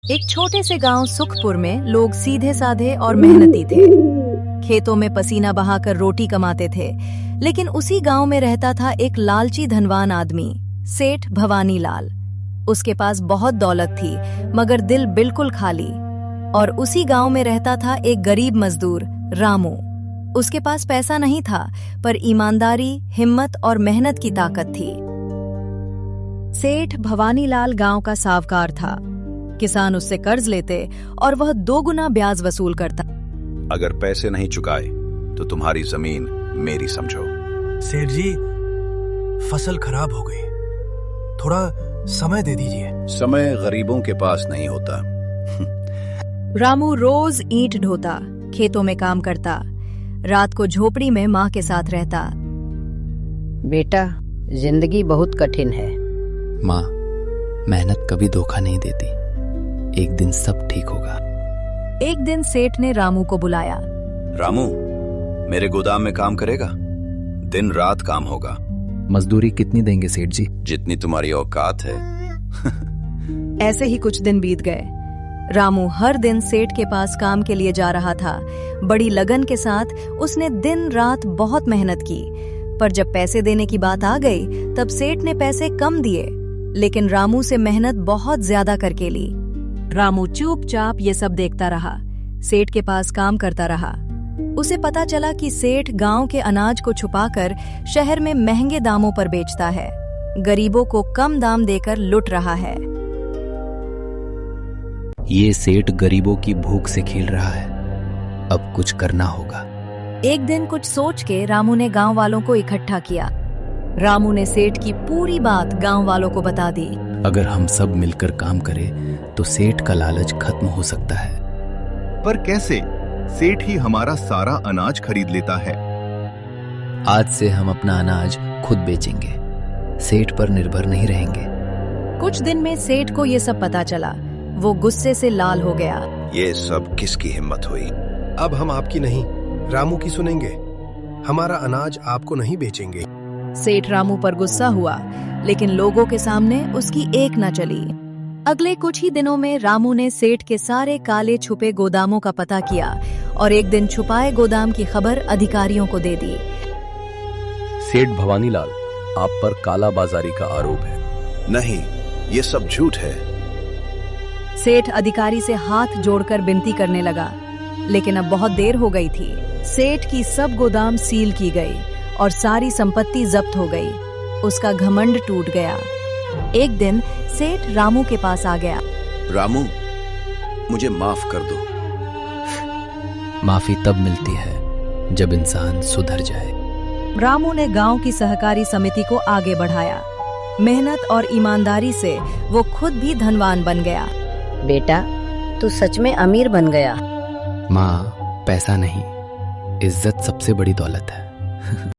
एक छोटे से गांव सुखपुर में लोग सीधे साधे और मेहनती थे। खेतों में पसीना बहाकर रोटी कमाते थे। लेकिन उसी गांव में रहता था एक लालची धनवान आदमी, सेठ भवानी लाल। उसके पास बहुत दौलत थी, मगर दिल बिल्कुल खाली। और उसी गांव में रहता था एक गरीब मजदूर, रामू। उसके पास पैसा नहीं था, पर ईमानदारी, हिम्मत और मेहनत की ताकत थी। सेठ भवानी लाल गांव का सावकार था। किसान उससे कर्ज लेते और वह 2 गुना ब्याज वसूल करता। अगर पैसे नहीं चुकाए तो तुम्हारी जमीन मेरी समझो। सेठ जी, फसल खराब हो गई, थोड़ा समय दे दीजिए। समय गरीबों के पास नहीं होता। रामू रोज ईंट ढोता, खेतों में काम करता, रात को झोपड़ी में माँ के साथ रहता। बेटा, जिंदगी बहुत कठिन है। माँ, मेहनत कभी धोखा नहीं देती। एक दिन सब ठीक होगा। एक दिन सेठ ने रामू को बुलाया। रामू, मेरे गोदाम में काम करेगा? दिन रात काम होगा। मजदूरी कितनी देंगे सेठ जी? जितनी तुम्हारी औकात है। ऐसे ही कुछ दिन बीत गए। रामू हर दिन सेठ के पास काम के लिए जा रहा था। बड़ी लगन के साथ उसने दिन रात बहुत मेहनत की। पर जब पैसे देने की बात आ गई, तब सेठ ने पैसे कम दिए, लेकिन रामू से मेहनत बहुत ज्यादा करके ली। रामू चुपचाप ये सब देखता रहा, सेठ के पास काम करता रहा। उसे पता चला कि सेठ गांव के अनाज को छुपाकर शहर में महंगे दामों पर बेचता है, गरीबों को कम दाम देकर लूट रहा है। ये सेठ गरीबों की भूख से खेल रहा है। अब कुछ करना होगा। एक दिन कुछ सोच के रामू ने गांव वालों को इकट्ठा किया। रामू ने सेठ की पूरी बात गांव वालों को बता दी। अगर हम सब मिलकर काम करें तो सेठ का लालच खत्म हो सकता है। पर कैसे? सेठ ही हमारा सारा अनाज खरीद लेता है। आज से हम अपना अनाज खुद बेचेंगे, सेठ पर निर्भर नहीं रहेंगे। कुछ दिन में सेठ को ये सब पता चला। वो गुस्से से लाल हो गया। ये सब किसकी हिम्मत हुई? अब हम आपकी नहीं, रामू की सुनेंगे। हमारा अनाज आपको नहीं बेचेंगे। सेठ रामू पर गुस्सा हुआ, लेकिन लोगों के सामने उसकी एक न चली। अगले कुछ ही दिनों में रामू ने सेठ के सारे काले छुपे गोदामों का पता किया और एक दिन छुपाए गोदाम की खबर अधिकारियों को दे दी। सेठ भवानी लाल, आप पर काला बाजारी का आरोप है। नहीं, ये सब झूठ है। सेठ अधिकारी से हाथ जोड़कर विनती करने लगा, लेकिन अब बहुत देर हो गई थी। सेठ की सब गोदाम सील की गई और सारी संपत्ति जब्त हो गई। उसका घमंड टूट गया। एक दिन सेठ रामू के पास आ गया। रामू, मुझे माफ कर दो। माफी तब मिलती है जब इंसान सुधर जाए। रामू ने गांव की सहकारी समिति को आगे बढ़ाया। मेहनत और ईमानदारी से वो खुद भी धनवान बन गया। बेटा, तू सच में अमीर बन गया। माँ, पैसा नहीं, इज्जत सबसे बड़ी दौलत है।